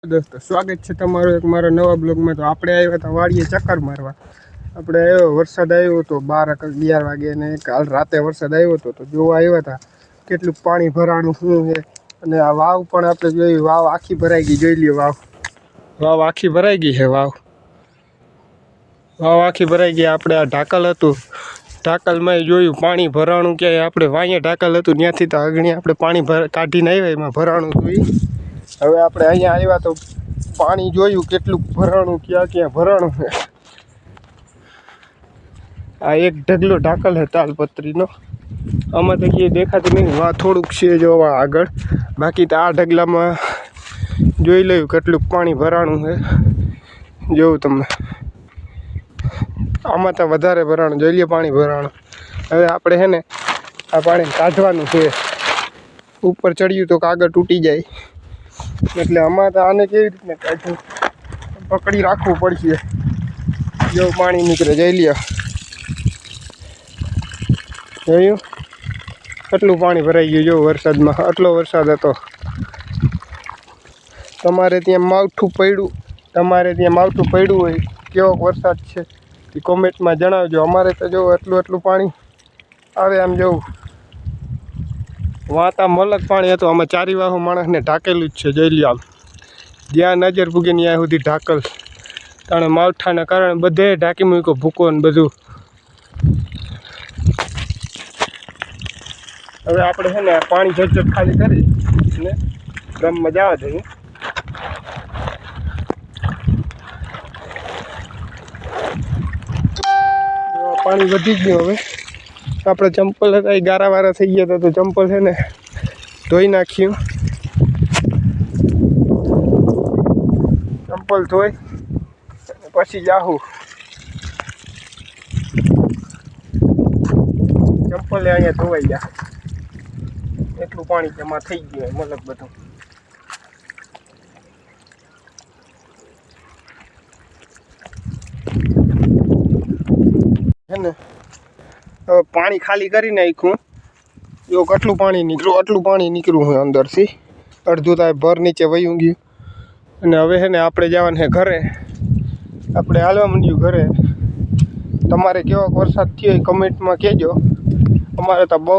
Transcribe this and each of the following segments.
दोस्तों स्वागत है तमारो एक मारा नवा ब्लॉग में। तो आपणे आव्या था वाड़िए चक्कर मारवा। आपणे आव्यो वरसाद आव्यो तो 12-11 वागे ने काल राते वरसाद आव्यो तो जोवा आव्या था केटલું पाणी भराणું શું છે। અને આ વાવ પણ આપણે જોઈ, વાવ આખી ભરાઈ ગઈ, જોઈ લ્યો વાવ આખી ભરાઈ ગઈ છે। વાવ આખી ભરાઈ ગઈ। આપણે આ ઢાકલ હતું, ઢાકલમાં જોયું પાણી ભરાણું કે આપણે વાંયે ઢાકલ હતું ત્યાંથી તો આગળ આપણે પાણી કાઢીને આવ્યા, એમાં ભરાણું હતું। હવે આપણે અહીંયા આવ્યા તો પાણી જોયું કેટલું ભરાણું, ક્યાં ક્યાં ભરાણું છે। આ એક ઢગલો ઢાકલ છે તાલપત્રીનો, આમાં તો ક્યાંય દેખાતું નહીં, વા થોડુંક છે જોવા આગળ, બાકી તો આ ઢગલામાં જોઈ લઉં કેટલું પાણી ભરાણું છે। જોવું તમે આમાં તો વધારે ભરાણું, જોઈ લે પાણી ભરાણું। હવે આપણે છે ને આ પાણી કાઢવાનું છે, ઉપર ચડ્યું તો કાગળ તૂટી જાય, એટલે આમાં તો આને કેવી રીતને કાઢવું, પકડી રાખવું પડશે। જો પાણી નીકળે, જોઈ લ્યો, જોયું કેટલું પાણી ભરાઈ ગયું। જો વરસાદમાં આટલો વરસાદ હતો। તમારે ત્યાં માવઠું પડ્યું, તમારે ત્યાં માવઠું પડ્યું હોય, કેવો વરસાદ છે એ કોમેન્ટમાં જણાવજો। અમારે તો જો એટલું પાણી આવે, આમ જોવું વાતા મલક પાણી હતું, આમાં ચારી વાહુ માણસને ઢાકેલું જ છે, જોઈ લ્યો। આમ જ્યાં નજર પૂગે ત્યાં સુધી ઢાકલ, કારણ માવઠાના કારણે બધે ઢાંકી મૂક્યો, ભૂકો ને બધું। હવે આપણે છે ને પાણી ઝટઝટ ખાલી કરી ને ગામમાં જવા દઈએ। પાણી વધી ગયું। હવે આપણે ચંપલ હતા એ ગારાવાળા થઈ ગયા હતા, તો ચંપલ છે ને ધોઈ નાખ્યું। ચંપલ ધોઈ પછી જાહું, ચંપલ અહીંયા ધોવાઈ ગયા, એટલું પાણી જમા થઈ ગયું મતલબ બધું। હે ને હવે પાણી ખાલી કરી નાખ્યું, જો કેટલું પાણી નીકળ્યું, આટલું પાણી નીકળ્યું હોય અંદરથી, અડધું તો ભર નીચે વયું ગયું। અને હવે છે ને આપણે જવાનું છે ઘરે, આપણે હાલવા માંડ્યું ઘરે। તમારે કેવો વરસાદ થયો એ કમેન્ટમાં કહેજો। અમારે તો બહુ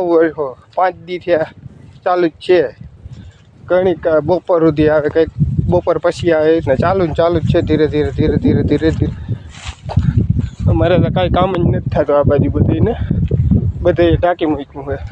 5 દી થયા ચાલુ જ છે, ઘણી બપોર સુધી આવે, કંઈક બપોર પછી આવે, એટલે ચાલુ જ છે, ધીરે ધીરે। અમારે તો કાંઈ કામ જ નથી થતું આ બાજુ, બધે ઢાંકી મૂક્યું હોય।